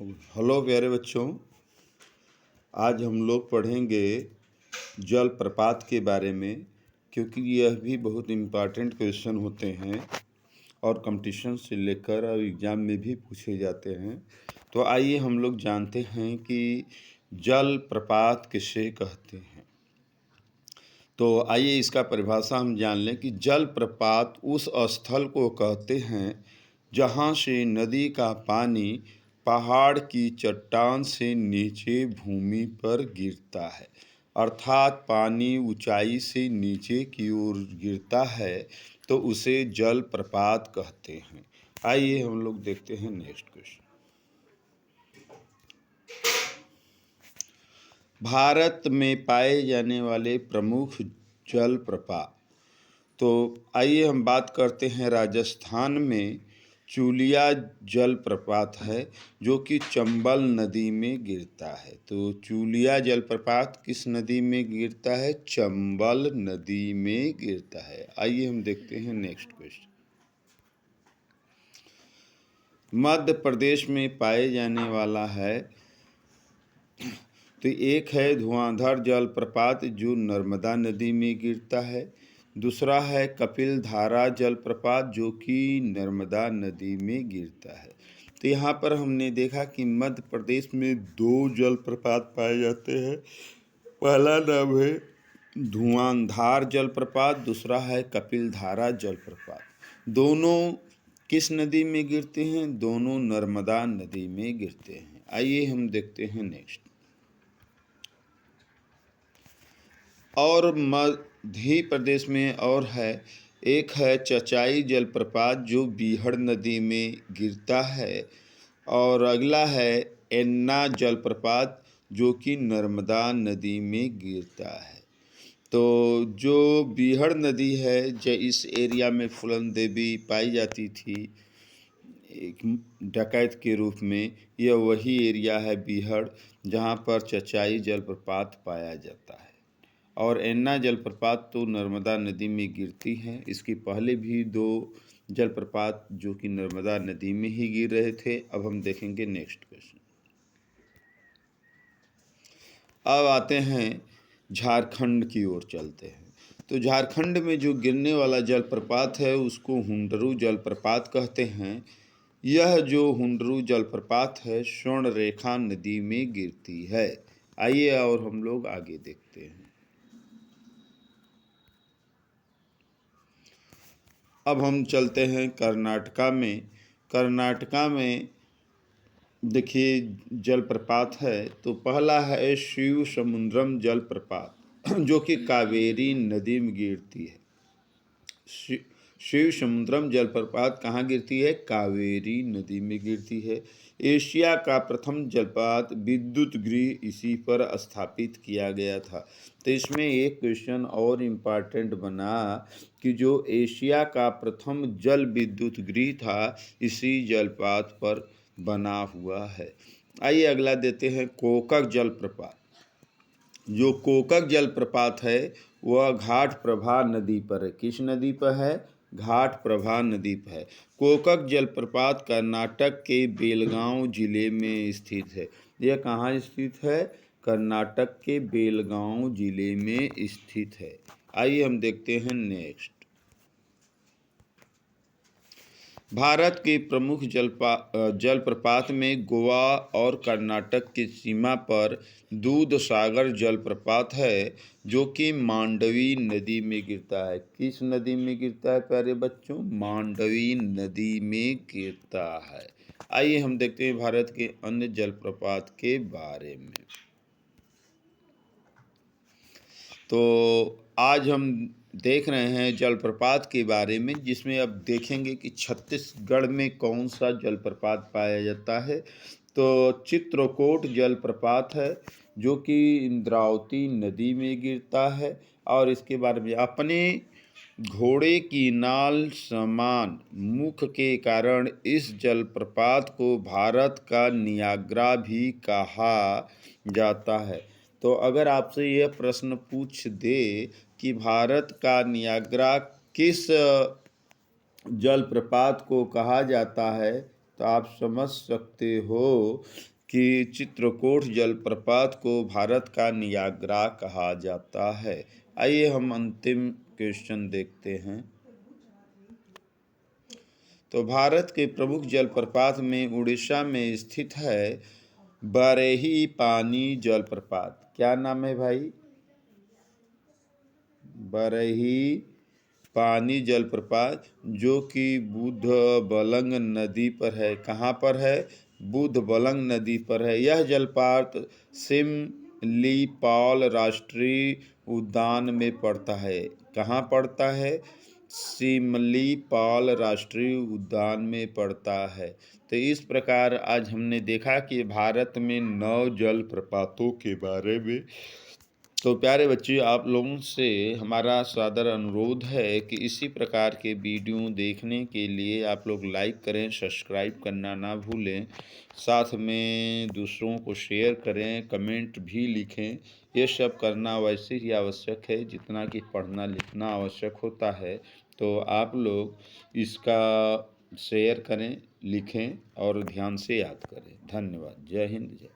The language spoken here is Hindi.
हेलो प्यारे बच्चों, आज हम लोग पढ़ेंगे जल प्रपात के बारे में, क्योंकि यह भी बहुत इम्पॉर्टेंट क्वेश्चन होते हैं और कंपटीशन से लेकर और एग्ज़ाम में भी पूछे जाते हैं। तो आइए हम लोग जानते हैं कि जल प्रपात किसे कहते हैं। तो आइए इसका परिभाषा हम जान लें कि जल प्रपात उस स्थल को कहते हैं जहाँ से नदी का पानी पहाड़ की चट्टान से नीचे भूमि पर गिरता है, अर्थात पानी ऊंचाई से नीचे की ओर गिरता है तो उसे जल प्रपात कहते हैं। आइए हम लोग देखते हैं नेक्स्ट क्वेश्चन। भारत में पाए जाने वाले प्रमुख जल प्रपात। तो आइए हम बात करते हैं राजस्थान में चूलिया जल प्रपात है जो कि चंबल नदी में गिरता है। तो चूलिया जल प्रपात किस नदी में गिरता है? चंबल नदी में गिरता है। आइए हम देखते हैं नेक्स्ट क्वेश्चन। मध्य प्रदेश में पाए जाने वाला है तो एक है धुआंधार जलप्रपात जो नर्मदा नदी में गिरता है। दूसरा है कपिल धारा जलप्रपात जो कि नर्मदा नदी में गिरता है। तो यहाँ पर हमने देखा कि मध्य प्रदेश में दो जलप्रपात पाए जाते हैं। पहला नाम है धुआंधार जलप्रपात, दूसरा है कपिल धारा जलप्रपात। दोनों किस नदी में गिरते हैं? दोनों नर्मदा नदी में गिरते हैं। आइए हम देखते हैं नेक्स्ट। और मध्य प्रदेश में और है एक है चचाई जलप्रपात जो बीहड़ नदी में गिरता है, और अगला है एन्ना जलप्रपात जो कि नर्मदा नदी में गिरता है। तो जो बीहड़ नदी है जो इस एरिया में फूलन देवी पाई जाती थी एक डकैत के रूप में, यह वही एरिया है बीहड़ जहाँ पर चचाई जलप्रपात पाया जाता है। और एन्ना जलप्रपात तो नर्मदा नदी में गिरती है। इसके पहले भी दो जलप्रपात जो कि नर्मदा नदी में ही गिर रहे थे। अब हम देखेंगे नेक्स्ट क्वेश्चन। अब आते हैं झारखंड की ओर चलते हैं। तो झारखंड में जो गिरने वाला जलप्रपात है उसको हुंडरू जलप्रपात कहते हैं। यह जो हुंडरू जलप्रपात है स्वर्ण रेखा नदी में गिरती है। आइए और हम लोग आगे देखते हैं। अब हम चलते हैं कर्नाटका में। कर्नाटका में देखिए जलप्रपात है तो पहला है शिव समुद्रम जलप्रपात जो कि कावेरी नदी में गिरती है। शिव समुद्रम जलप्रपात कहाँ गिरती है? कावेरी नदी में गिरती है। एशिया का प्रथम जलप्रपात विद्युत गृह इसी पर स्थापित किया गया था। तो इसमें एक क्वेश्चन और इम्पॉर्टेंट बना कि जो एशिया का प्रथम जल विद्युत गृह था इसी जलप्रपात पर बना हुआ है। आइए अगला देते हैं कोकक जलप्रपात। जो कोकक जलप्रपात है वह घाट प्रभा नदी पर है। किस नदी पर है? घाट प्रभा नदी पर है। कोकक जलप्रपात कर्नाटक के बेलगांव जिले में स्थित है। यह कहाँ स्थित है? कर्नाटक के बेलगांव जिले में स्थित है। आइए हम देखते हैं नेक्स्ट। भारत के प्रमुख जलप्रपात में गोवा और कर्नाटक की सीमा पर दूध सागर जलप्रपात है जो कि मांडवी नदी में गिरता है। किस नदी में गिरता है प्यारे बच्चों? मांडवी नदी में गिरता है। आइए हम देखते हैं भारत के अन्य जलप्रपात के बारे में। तो आज हम देख रहे हैं जलप्रपात के बारे में, जिसमें अब देखेंगे कि छत्तीसगढ़ में कौन सा जलप्रपात पाया जाता है। तो चित्रकूट जलप्रपात है जो कि इंद्रावती नदी में गिरता है, और इसके बारे में अपने घोड़े की नाल समान मुख के कारण इस जलप्रपात को भारत का नियाग्रा भी कहा जाता है। तो अगर आपसे यह प्रश्न पूछ दे कि भारत का नियाग्रा किस जलप्रपात को कहा जाता है तो आप समझ सकते हो कि चित्रकूट जलप्रपात को भारत का नियाग्रा कहा जाता है। आइए हम अंतिम क्वेश्चन देखते हैं। तो भारत के प्रमुख जलप्रपात में उड़ीसा में स्थित है बरही पानी जलप्रपात। क्या नाम है भाई? बरही पानी जलप्रपात, जो कि बुधबलंग नदी पर है। कहाँ पर है? बुधबलंग नदी पर है। यह जलप्रपात सिमलीपाल राष्ट्रीय उद्यान में पड़ता है। कहाँ पड़ता है? सिमलीपाल राष्ट्रीय उद्यान में पड़ता है। तो इस प्रकार आज हमने देखा कि भारत में 9 जलप्रपातों के बारे में। तो प्यारे बच्चे, आप लोगों से हमारा सादर अनुरोध है कि इसी प्रकार के वीडियो देखने के लिए आप लोग लाइक करें, सब्सक्राइब करना ना भूलें, साथ में दूसरों को शेयर करें, कमेंट भी लिखें। ये सब करना वैसे ही आवश्यक है जितना कि पढ़ना लिखना आवश्यक होता है। तो आप लोग इसका शेयर करें, लिखें और ध्यान से याद करें। धन्यवाद। जय हिंद, जय